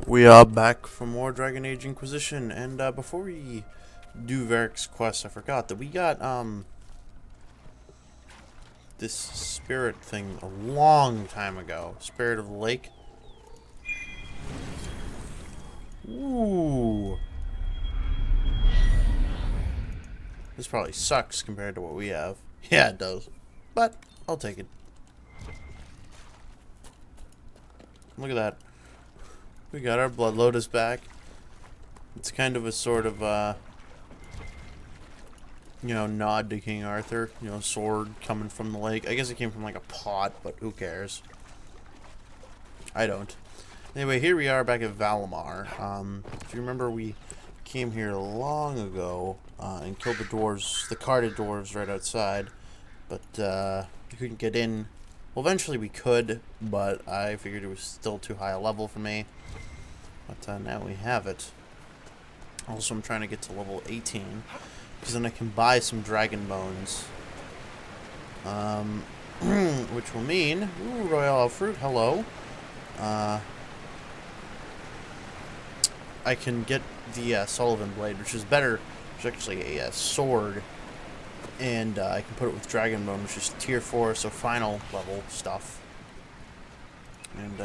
We are back for more Dragon Age Inquisition, and before we do Varric's quest, I forgot that we got this spirit thing a long time ago. Spirit of the Lake. Ooh. This probably sucks compared to what we have. Yeah, it does. But I'll take it. Look at that. We got our Blood Lotus back. It's kind of a sort of, nod to King Arthur. You know, sword coming from the lake. I guess it came from like a pot, but who cares? I don't. Anyway, here we are back at Valammar. If you remember, we came here long ago and killed the dwarves, the carded dwarves right outside. But we couldn't get in. Well, eventually we could, but I figured it was still too high a level for me. But now we have it. Also, I'm trying to get to level 18, because then I can buy some dragon bones. Which will mean... Ooh, Royal Fruit, hello. I can get the Sullivan Blade, which is better. It's actually a sword. And I can put it with Dragon Bone, which is tier 4, so final level stuff. And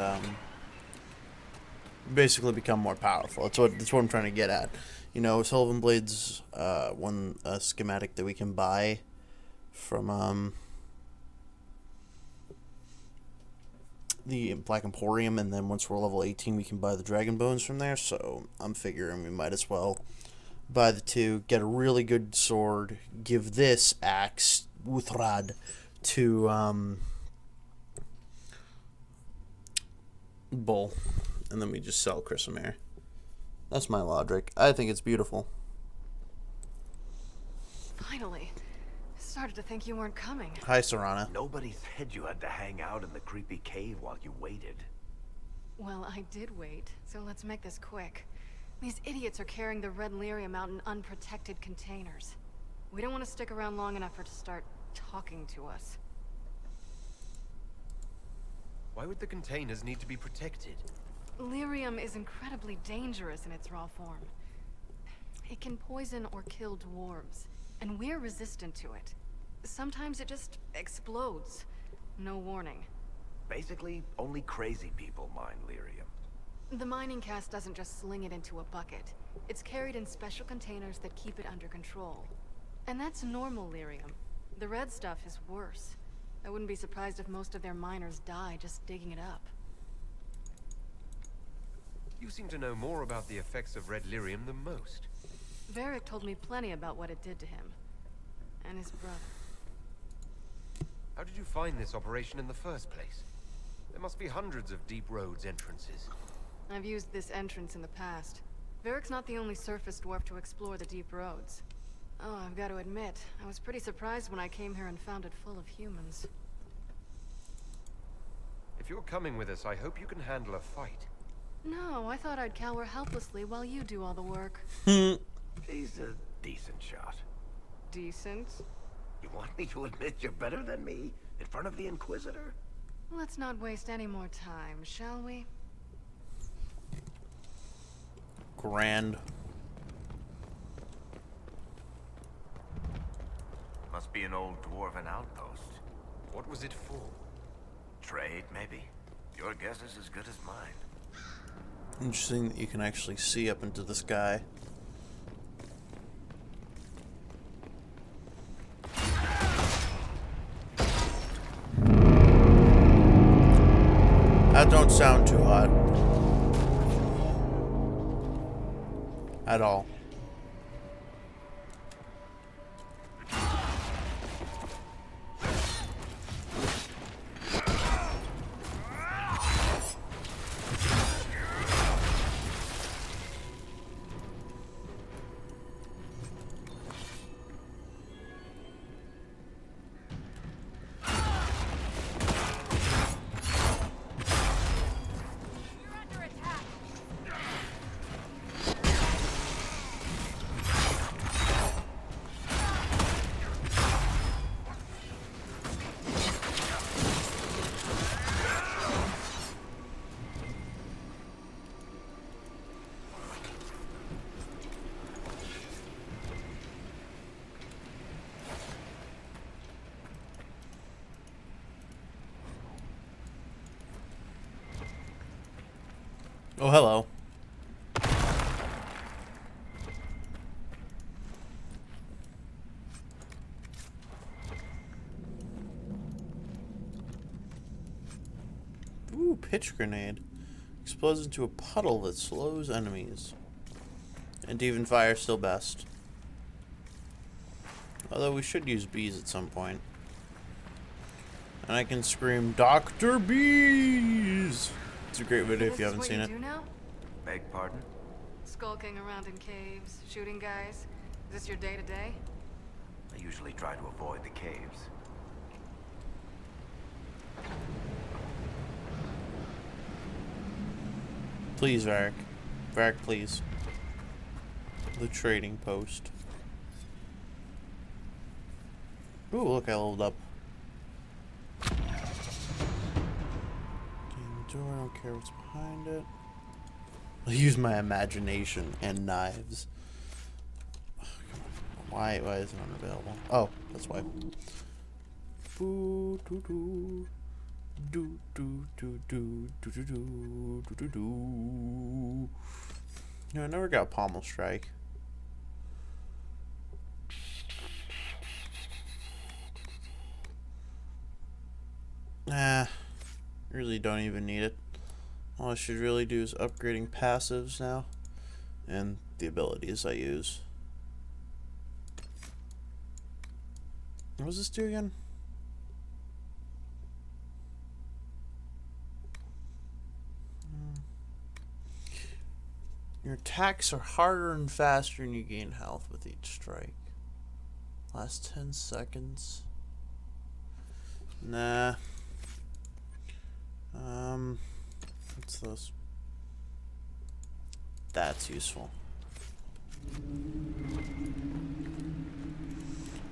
basically become more powerful. That's what I'm trying to get at. You know, Sullivan Blade's one schematic that we can buy from the Black Emporium, and then once we're level 18 we can buy the Dragon Bones from there, so I'm figuring we might as well buy the two, get a really good sword, give this axe, Uthrad, to Bull, and then we just sell Chrysamere. That's my logic. I think it's beautiful. Finally. I started to think you weren't coming. Hi, Serana. Nobody said you had to hang out in the creepy cave while you waited. Well, I did wait, so let's make this quick. These idiots are carrying the red lyrium out in unprotected containers. We don't want to stick around long enough for it to start talking to us. Why would the containers need to be protected? Lyrium is incredibly dangerous in its raw form. It can poison or kill dwarves, and we're resistant to it. Sometimes it just explodes. No warning. Basically, only crazy people mine lyrium. The mining cast doesn't just sling it into a bucket. It's carried in special containers that keep it under control. And that's normal lyrium. The red stuff is worse. I wouldn't be surprised if most of their miners die just digging it up. You seem to know more about the effects of red lyrium than most. Varric told me plenty about what it did to him. And his brother. How did you find this operation in the first place? There must be hundreds of deep roads entrances. I've used this entrance in the past. Varric's not the only surface dwarf to explore the deep roads. Oh, I've got to admit, I was pretty surprised when I came here and found it full of humans. If you're coming with us, I hope you can handle a fight. No, I thought I'd cower helplessly while you do all the work. He's a decent shot. Decent? You want me to admit you're better than me in front of the Inquisitor? Let's not waste any more time, shall we? Grand. Must be an old dwarven outpost. What was it for? Trade, maybe? Your guess is as good as mine. Interesting that you can actually see up into the sky. That don't sound too hot. At all. Oh, hello. Ooh, pitch grenade. Explodes into a puddle that slows enemies. And even fire still best. Although we should use bees at some point. And I can scream, Dr. Bees! It's a great video if you haven't seen it. Do now? Beg pardon? Skulking around in caves, shooting guys. Is this your day-to-day? I usually try to avoid the caves. Please, Varric. Varric, please. The trading post. Ooh, look, I leveled up. Game door, I don't care what's behind it. I'll use my imagination and knives. Oh, come on. Why is it unavailable? Oh, that's why. Boo, doo, doo. Do do do do do do do do do do. You know, I never got pommel strike. Nah, really don't even need it. All I should really do is upgrading passives now, and the abilities I use. What does this do again? Your attacks are harder and faster and you gain health with each strike. Last 10 seconds. Nah. What's this? That's useful.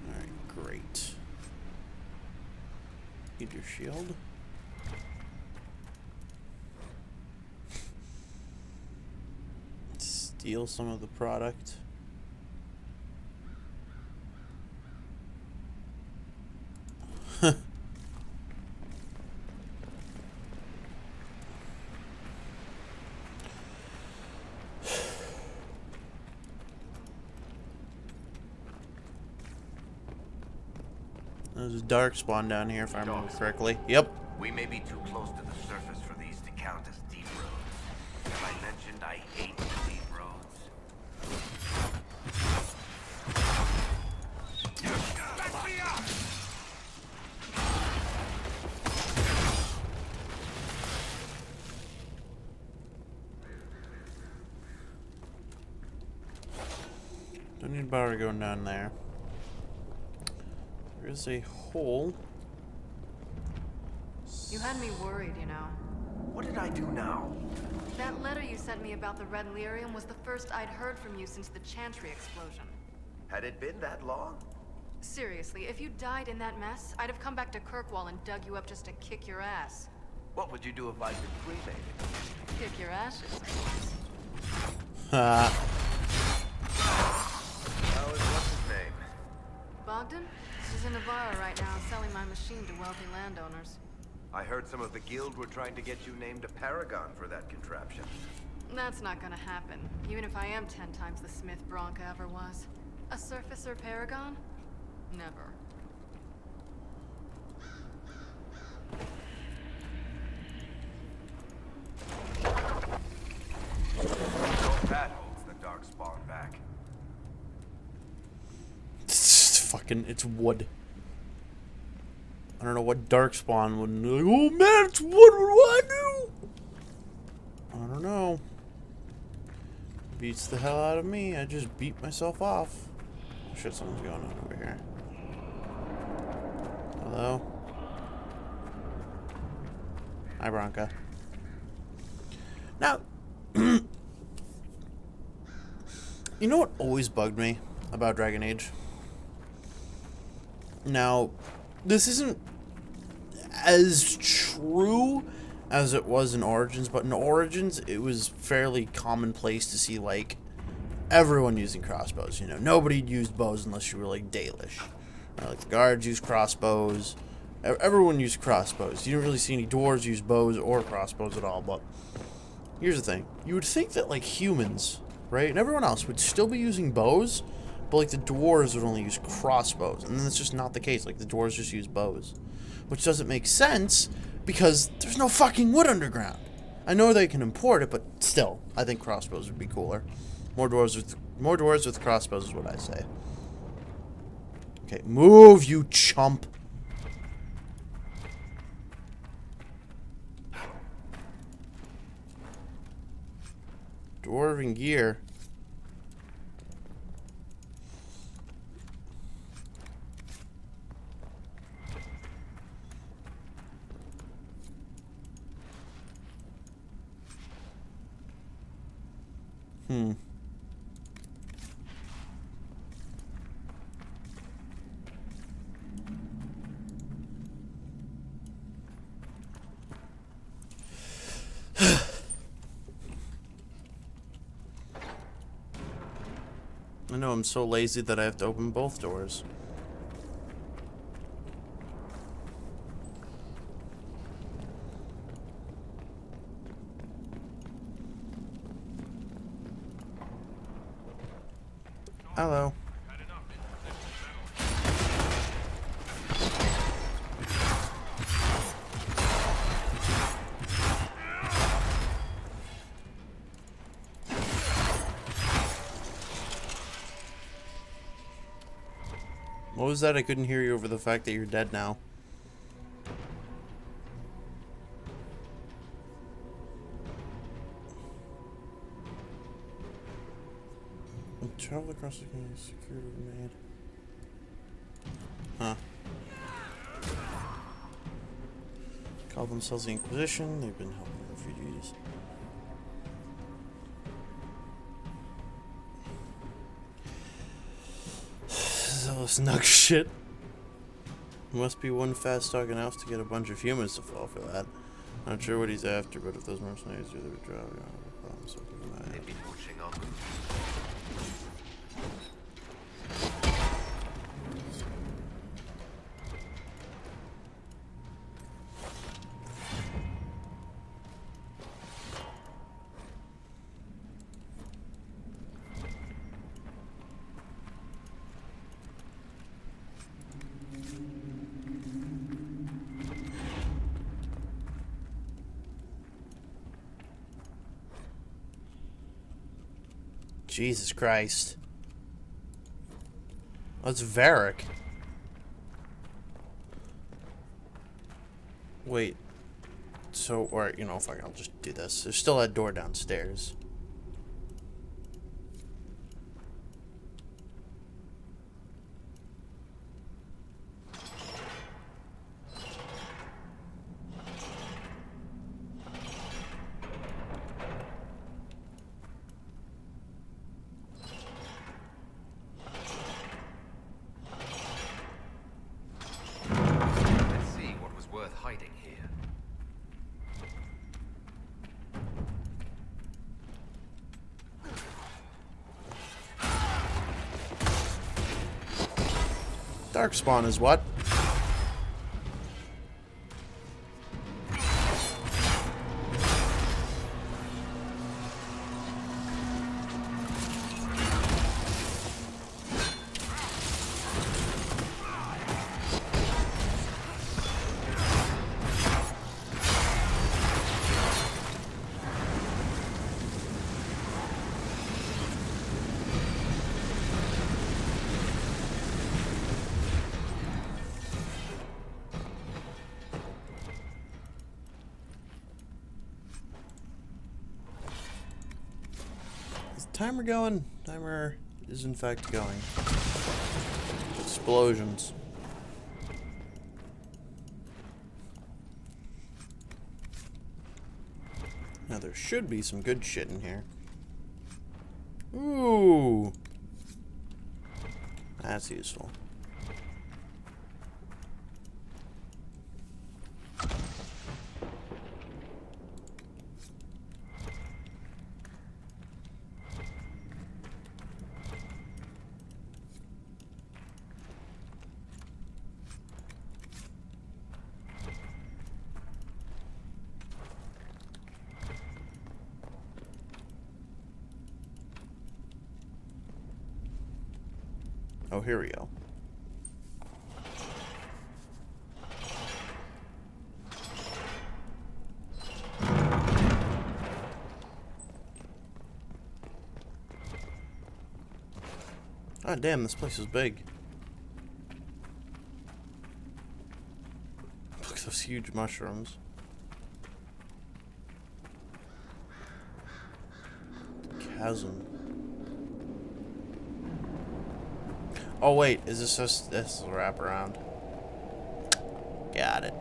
Alright, great. Need your shield. Steal some of the product. There's a dark spawn down here if I remember correctly. Yep. We may be too close to the surface for these to count as deep roads. As I mentioned, I hate deep roads. Back me up! Don't need power going down there. There is a hole. You had me worried, you know. What did I do now? That letter you sent me about the red lyrium was the first I'd heard from you since the Chantry explosion. Had it been that long? Seriously, if you died in that mess, I'd have come back to Kirkwall and dug you up just to kick your ass. What would you do if I'd been cremated? Kick your ashes, I guess. How is what's his name? Bogdan? She's in Navarra right now, selling my machine to wealthy landowners. I heard some of the guild were trying to get you named a paragon for that contraption. That's not gonna happen, even if I am 10 times the Smith Bronca ever was. A surfacer paragon? Never. So that holds the dark spawn back. It's wood. I don't know what darkspawn would be like, oh man, it's wood, what do I do? I don't know. Beats the hell out of me. I just beat myself off. Shit, something's going on over here. Hello? Hi, Bronca. Now, you know what always bugged me about Dragon Age? Now, this isn't as true as it was in Origins, but in Origins, it was fairly commonplace to see, like, everyone using crossbows, you know. Nobody used bows unless you were, like, Dalish. Like, the guards used crossbows. Everyone used crossbows. You didn't really see any dwarves use bows or crossbows at all, but, Here's the thing. You would think that, like, humans, right, and everyone else would still be using bows, but, like, the dwarves would only use crossbows. And then that's just not the case. Like, the dwarves just use bows. Which doesn't make sense, because there's no fucking wood underground. I know they can import it, but still, I think crossbows would be cooler. More dwarves with crossbows is what I say. Okay, move, you chump. Dwarven gear. I know, I'm so lazy that I have to open both doors. Hello. What was that? I couldn't hear you over the fact that you're dead now. Travel across the community, security made. Huh. Call themselves the Inquisition. They've been helping refugees. This is all snug shit. Must be one fast talking else to get a bunch of humans to fall for that. Not sure what he's after, but if those mercenaries do their job, you know, no problem, so keep an eye out. They've been pushing on them. Jesus Christ. That's Varric. Wait. So, or, you know, fuck, I'll just do this. There's still that door downstairs. Let's see what was worth hiding here. Darkspawn is what? Timer going? Timer is in fact going. Explosions. Now there should be some good shit in here. Ooh. That's useful. Oh, here we go. Oh, damn, this place is big. Look at those huge mushrooms. Chasm. Oh, wait, is this just this is a wraparound? Got it.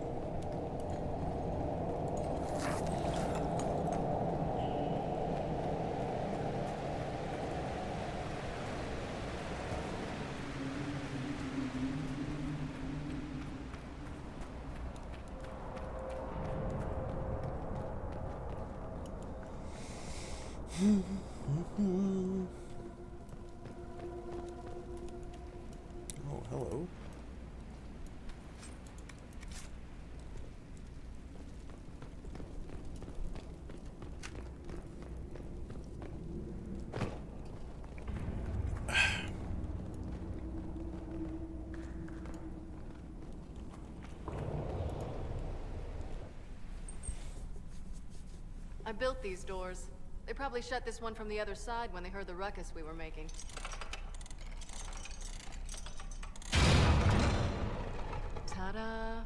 Oh, hello. I built these doors. They probably shut this one from the other side when they heard the ruckus we were making. Ta-da!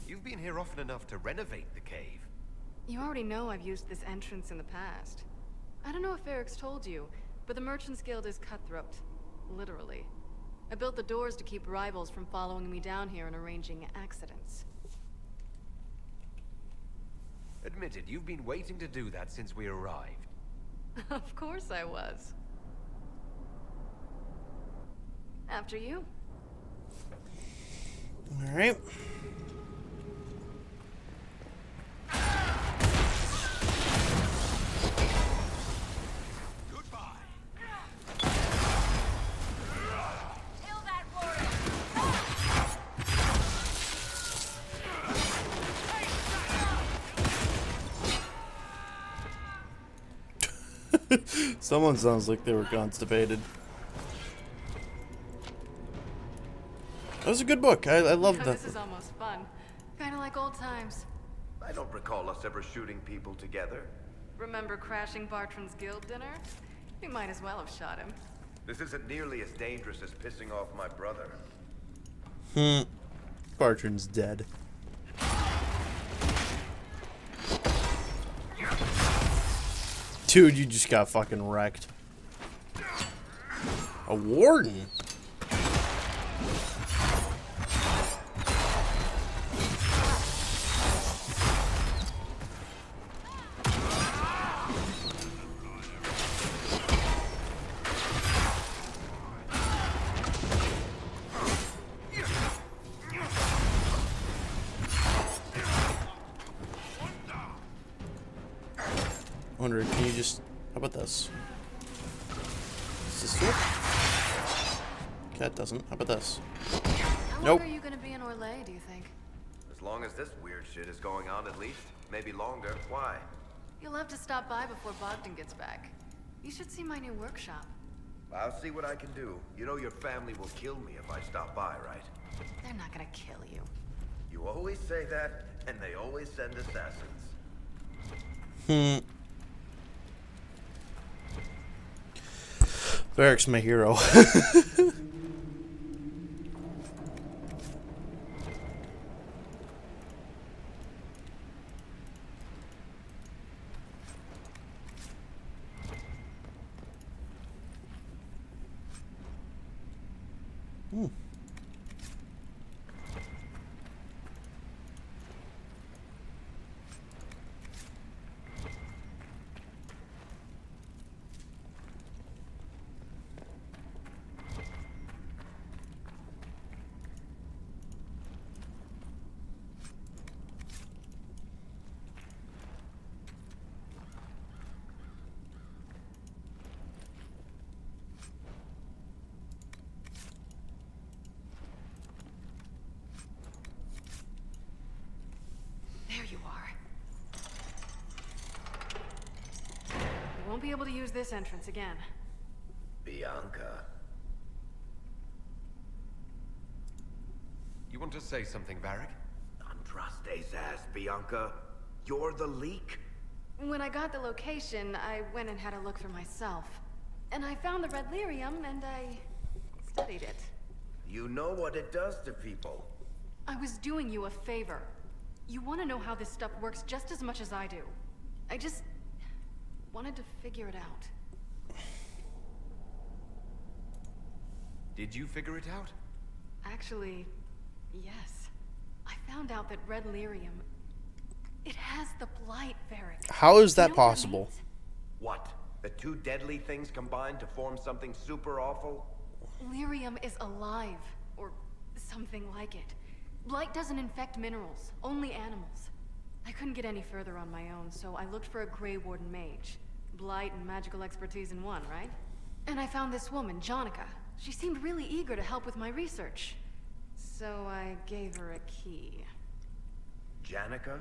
You've been here often enough to renovate the cave. You already know I've used this entrance in the past. I don't know if Varric's told you, but the Merchants Guild is cutthroat. Literally. I built the doors to keep rivals from following me down here and arranging accidents. Admitted, you've been waiting to do that since we arrived. Of course I was. After you. All right. Kill that warrior! Someone sounds like they were constipated. That was a good book. I loved that. This is almost fun. Kind of like old times. I don't recall us ever shooting people together. Remember crashing Bartram's guild dinner? We might as well have shot him. This isn't nearly as dangerous as pissing off my brother. Bartram's dead. Dude, you just got fucking wrecked. A warden? Wondering, can you just... How about this? Does this work? That doesn't. How about this? How Nope. long are you gonna be in Orlais, do you think? As long as this weird shit is going on at least. Maybe longer. Why? You'll have to stop by before Bogdan gets back. You should see my new workshop. I'll see what I can do. You know your family will kill me if I stop by, right? They're not gonna kill you. You always say that, and they always send assassins. Varric's my hero. There you are. You won't be able to use this entrance again. Bianca. You want to say something, Varric? Andraste's ass, Bianca. You're the leak? When I got the location, I went and had a look for myself. And I found the red lyrium, and I studied it. You know what it does to people. I was doing you a favor. You want to know how this stuff works just as much as I do. I just wanted to figure it out. Did you figure it out? Actually, yes. I found out that red lyrium, it has the blight, Varric. How is that You know what possible? means? What? The two deadly things combined to form something super awful? Lyrium is alive, or something like it. Blight doesn't infect minerals, only animals. I couldn't get any further on my own, so I looked for a Grey Warden mage. Blight and magical expertise in one, right? And I found this woman, Jonica. She seemed really eager to help with my research. So I gave her a key. Janica?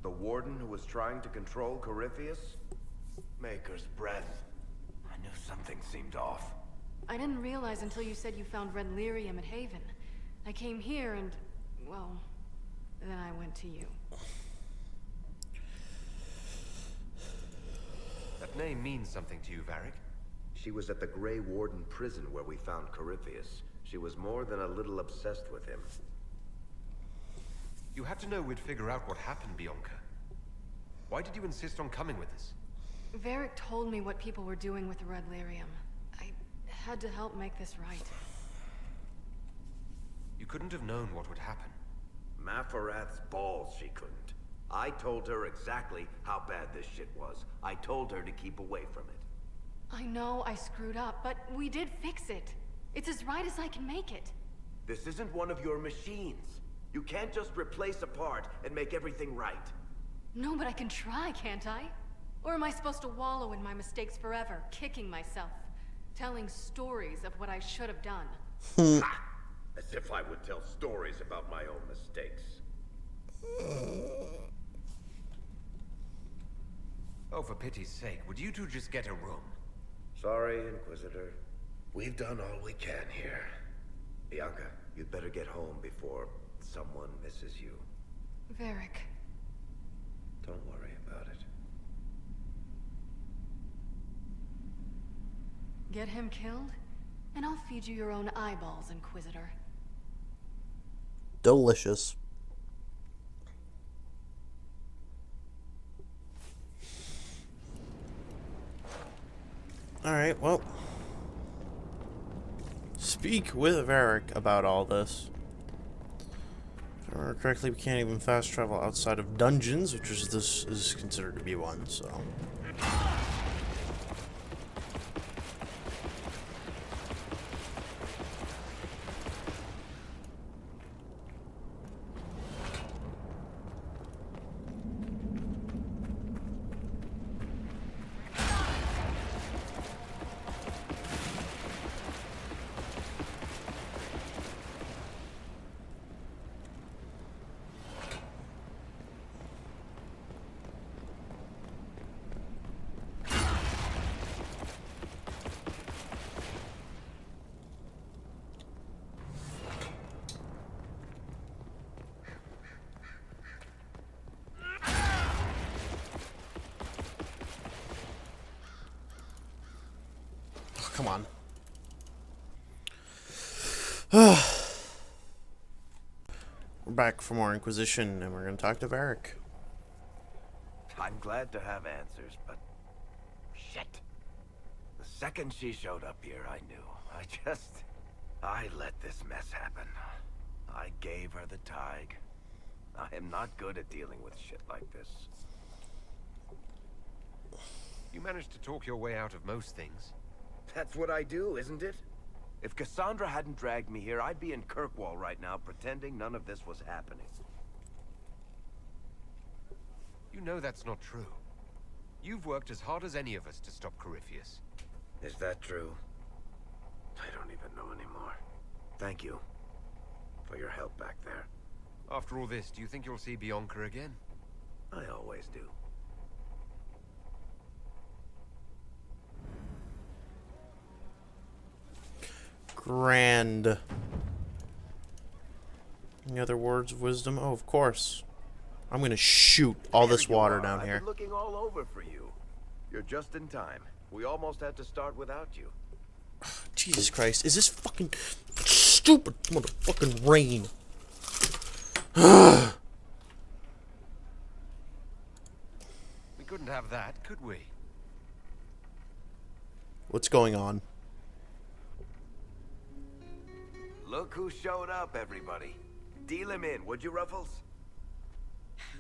The warden who was trying to control Corypheus? Maker's breath. I knew something seemed off. I didn't realize until you said you found red lyrium at Haven. I came here and, well, then I went to you. That name means something to you, Varric. She was at the Grey Warden prison where we found Corypheus. She was more than a little obsessed with him. You had to know we'd figure out what happened, Bianca. Why did you insist on coming with us? Varric told me what people were doing with the red lyrium. I had to help make this right. You couldn't have known what would happen. Mafarath's balls, she couldn't. I told her exactly how bad this shit was. I told her to keep away from it. I know I screwed up, but we did fix it. It's as right as I can make it. This isn't one of your machines. You can't just replace a part and make everything right. No, but I can try, can't I? Or am I supposed to wallow in my mistakes forever, kicking myself, telling stories of what I should have done? Ha! As if I would tell stories about my own mistakes. Oh, for pity's sake, would you two just get a room? Sorry, Inquisitor. We've done all we can here. Bianca, you'd better get home before someone misses you. Varric. Don't worry about it. Get him killed, and I'll feed you your own eyeballs, Inquisitor. Delicious. Alright, well. Speak with Varric about all this. If I remember correctly, we can't even fast travel outside of dungeons, which is this is considered to be one, so. Come on. We're back for more Inquisition, and we're going to talk to Varric. I'm glad to have answers, but... shit. The second she showed up here, I knew. I let this mess happen. I gave her the Tig. I am not good at dealing with shit like this. You managed to talk your way out of most things. That's what I do, isn't it? If Cassandra hadn't dragged me here, I'd be in Kirkwall right now pretending none of this was happening. You know that's not true. You've worked as hard as any of us to stop Corypheus. Is that true? I don't even know anymore. Thank you for your help back there. After all this, do you think you'll see Bianca again? I always do. Grand. Any other words of wisdom? Oh, of course. I'm gonna shoot all this water down I've here. been looking all over for you. You're just in time. We almost had to start without you. Jesus Christ. Is this fucking stupid motherfucking rain? We couldn't have that, could we? What's going on? Look who showed up, everybody. Deal him in, would you, Ruffles?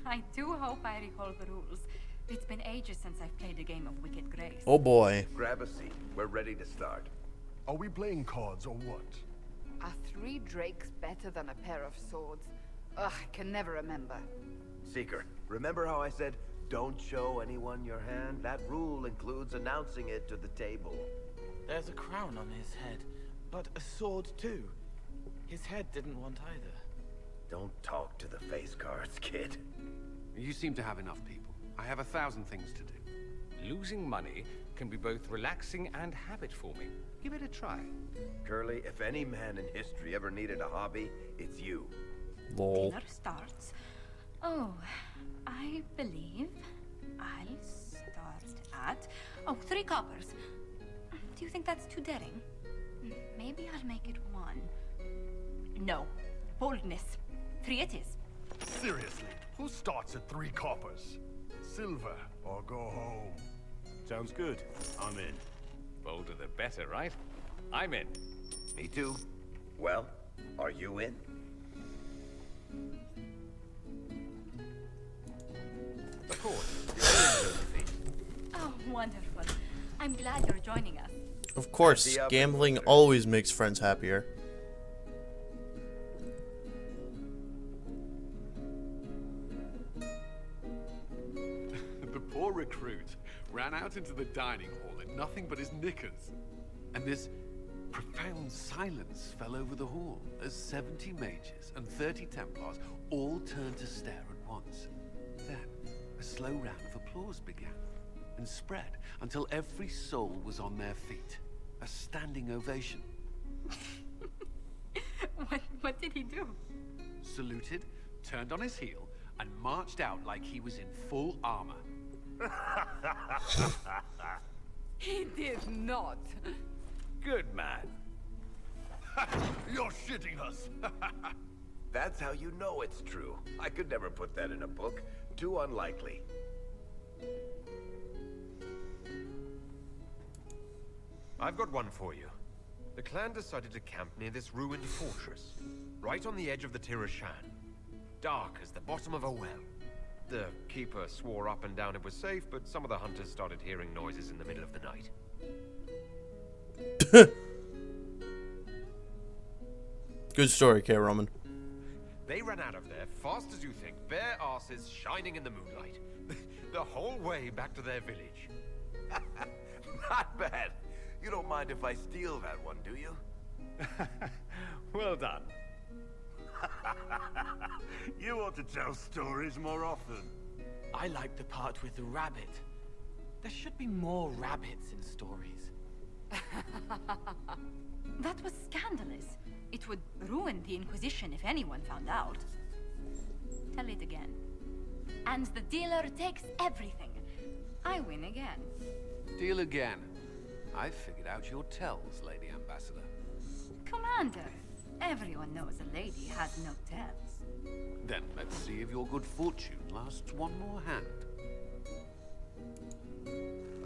I do hope I recall the rules. It's been ages since I've played a game of Wicked Grace. Oh boy. Grab a seat. We're ready to start. Are we playing cards or what? Are 3 drakes better than a pair of swords? Ugh, I can never remember. Seeker, remember how I said, don't show anyone your hand? That rule includes announcing it to the table. There's a crown on his head, but a sword too. His head didn't want either. Don't talk to the face cards, kid. You seem to have enough people. I have 1,000 things to do. Losing money can be both relaxing and habit-forming. Give it a try. Curly, if any man in history ever needed a hobby, it's you. Lol. Dinner starts. Oh, I believe I'll start at... Oh, 3 coppers. Do you think that's too daring? Maybe I'll make it 1. No. Boldness. 3 it is. Seriously, who starts at 3 coppers? Silver or go home? Sounds good. I'm in. Bolder the better, right? I'm in. Me too. Well, are you in? Of course. You're in, Josephine. Oh, wonderful. I'm glad you're joining us. Of course, gambling always makes friends happier. The poor recruit ran out into the dining hall in nothing but his knickers. And this profound silence fell over the hall as 70 mages and 30 Templars all turned to stare at once. Then, a slow round of applause began and spread until every soul was on their feet. A standing ovation. What did he do? Saluted, turned on his heel, and marched out like he was in full armor. He did not. Good man. You're shitting us. That's how you know it's true. I could never put that in a book. Too unlikely. I've got one for you. The clan decided to camp near this ruined fortress, right on the edge of the Tirashan. Dark as the bottom of a well. The keeper swore up and down it was safe, but some of the hunters started hearing noises in the middle of the night. Good story, K. Roman. They ran out of there, fast as you think, bare asses shining in the moonlight. The whole way back to their village. Not bad. You don't mind if I steal that one, do you? Well done. You ought to tell stories more often. I like the part with the rabbit. There should be more rabbits in stories. That was scandalous. It would ruin the Inquisition if anyone found out. Tell it again. And the dealer takes everything. I win again. Deal again. I figured out your tells, Lady Ambassador. Commander, everyone knows a lady has no tells. Then let's see if your good fortune lasts one more hand.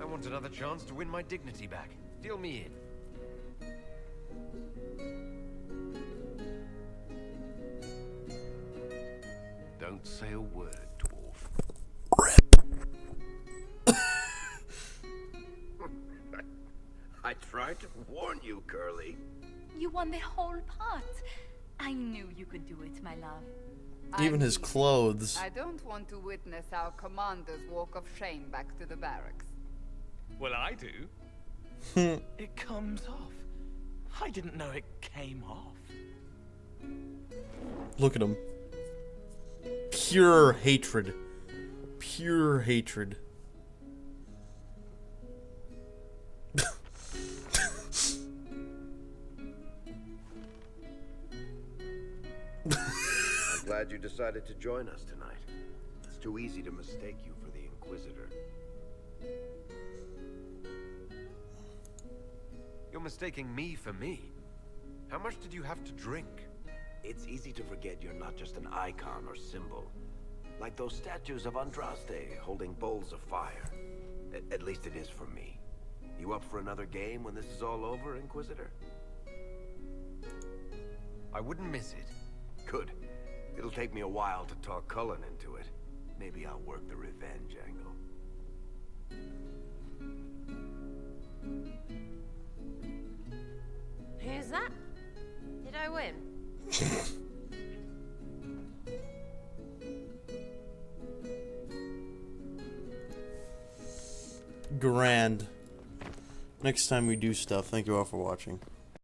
I want another chance to win my dignity back. Deal me in. Don't say a word, dwarf. I tried to warn you, Curly. You won the whole pot. I knew you could do it, my love. Even his clothes. I don't want to witness our commander's walk of shame back to the barracks. Well, I do. It comes off. I didn't know it came off. Look at him. Pure hatred. Pure hatred. you decided to join us tonight. It's too easy to mistake you for the Inquisitor. You're mistaking me for me. How much did you have to drink? It's easy to forget you're not just an icon or symbol. Like those statues of Andraste holding bowls of fire. At least it is for me. You up for another game when this is all over, Inquisitor? I wouldn't miss it. Good. It'll take me a while to talk Cullen into it. Maybe I'll work the revenge angle. Who's that? Did I win? Grand. Next time we do stuff, thank you all for watching.